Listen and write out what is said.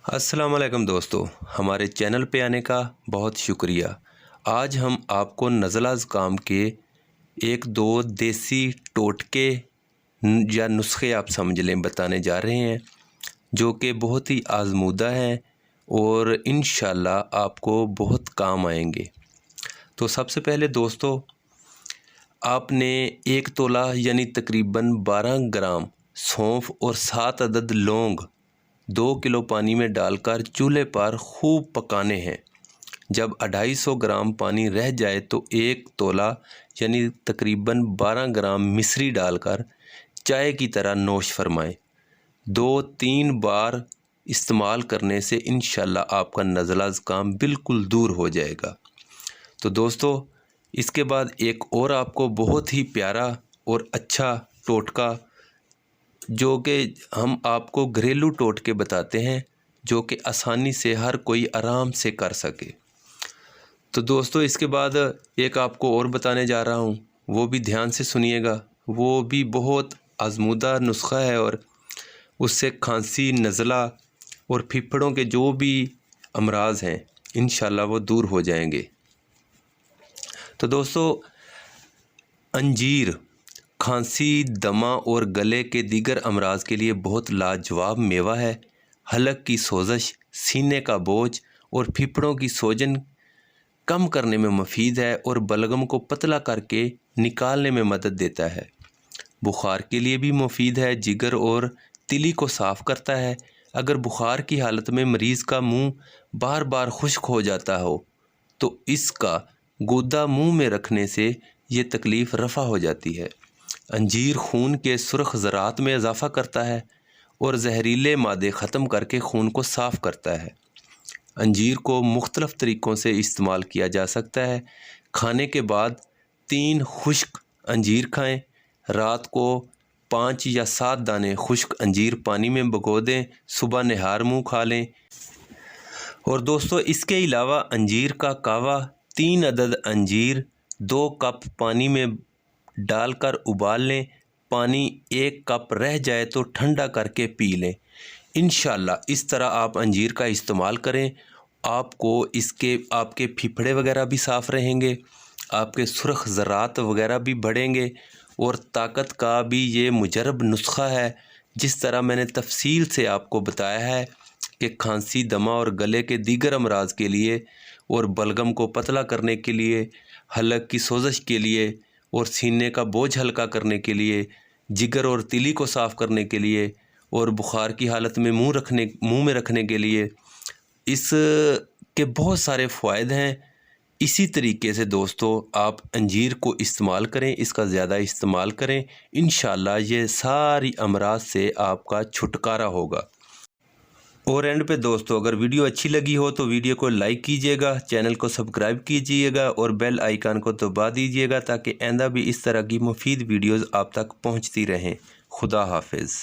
अस्सलाम वालेकुम दोस्तों, हमारे चैनल पे आने का बहुत शुक्रिया। आज हम आपको नज़ला ज़ुकाम के एक दो देसी टोटके या नुस्खे आप समझ लें बताने जा रहे हैं, जो कि बहुत ही आज़मूदा हैं और इंशाअल्लाह आपको बहुत काम आएंगे। तो सबसे पहले दोस्तों, आपने 1 तोला यानी तकरीबन 12 ग्राम सौंफ और 7 अदद लौंग 2 किलो पानी में डालकर चूल्हे पर खूब पकाने हैं। जब 250 ग्राम पानी रह जाए तो 1 तोला यानी तकरीबन 12 ग्राम मिश्री डालकर चाय की तरह नोश फरमाएं। 2-3 बार इस्तेमाल करने से इंशाअल्लाह आपका नज़ला ज़ुकाम बिल्कुल दूर हो जाएगा। तो दोस्तों, इसके बाद एक और आपको बहुत ही प्यारा और अच्छा टोटका जो कि हम आपको घरेलू टोटके बताते हैं, जो कि आसानी से हर कोई आराम से कर सके। तो दोस्तों, इसके बाद एक आपको और बताने जा रहा हूँ, वो भी ध्यान से सुनिएगा। वो भी बहुत आज़मूदा नुस्खा है और उससे खांसी, नज़ला और फिफड़ों के जो भी अमराज हैं इंशाअल्लाह वो दूर हो जाएंगे। तो दोस्तों, अंजीर खांसी, दमा और गले के दीगर अमराज के लिए बहुत लाजवाब मेवा है। हलक की सोजश, सीने का बोझ और फिफड़ों की सोजन कम करने में मुफीद है और बलगम को पतला करके निकालने में मदद देता है। बुखार के लिए भी मुफीद है। जिगर और तिली को साफ़ करता है। अगर बुखार की हालत में मरीज़ का मुंह बार बार खुश्क हो जाता हो तो इसका गूदा मुंह में रखने से ये तकलीफ़ रफ़ा हो जाती है। अंजीर खून के सुर्ख ज़रात में इजाफ़ा करता है और जहरीले मादे ख़त्म करके खून को साफ़ करता है। अंजीर को मुख्तलिफ़ तरीक़ों से इस्तेमाल किया जा सकता है। खाने के बाद 3 खुश्क अंजीर खाएं। रात को 5 या 7 दाने खुश्क अंजीर पानी में भिगो दें। सुबह निहार मुँह खा लें। और दोस्तों, इसके अलावा अंजीर का कावा 3 अदद अंजीर 2 कप पानी में डालकर उबाल लें। पानी 1 कप रह जाए तो ठंडा करके पी लें। इंशाअल्लाह इस तरह आप अंजीर का इस्तेमाल करें, आपको इसके आपके फिफड़े वगैरह भी साफ़ रहेंगे, आपके सुर्ख ज़रात वगैरह भी बढ़ेंगे और ताकत का भी ये मुजरब नुस्खा है। जिस तरह मैंने तफसील से आपको बताया है कि खांसी, दमा और गले के दीगर अमराज के लिए और बलगम को पतला करने के लिए, हलक की सोजश के लिए और सीने का बोझ हल्का करने के लिए, जिगर और तिली को साफ़ करने के लिए और बुखार की हालत में मुंह में रखने के लिए, इसके बहुत सारे फ़ायदे हैं। इसी तरीके से दोस्तों, आप अंजीर को इस्तेमाल करें, इसका ज़्यादा इस्तेमाल करें। इंशाअल्लाह ये सारी अमराज से आपका छुटकारा होगा। और एंड पे दोस्तों, अगर वीडियो अच्छी लगी हो तो वीडियो को लाइक कीजिएगा, चैनल को सब्सक्राइब कीजिएगा और बेल आइकन को दबा दीजिएगा ताकि आइंदा भी इस तरह की मुफीद वीडियोज़ आप तक पहुँचती रहें। खुदा हाफिज़।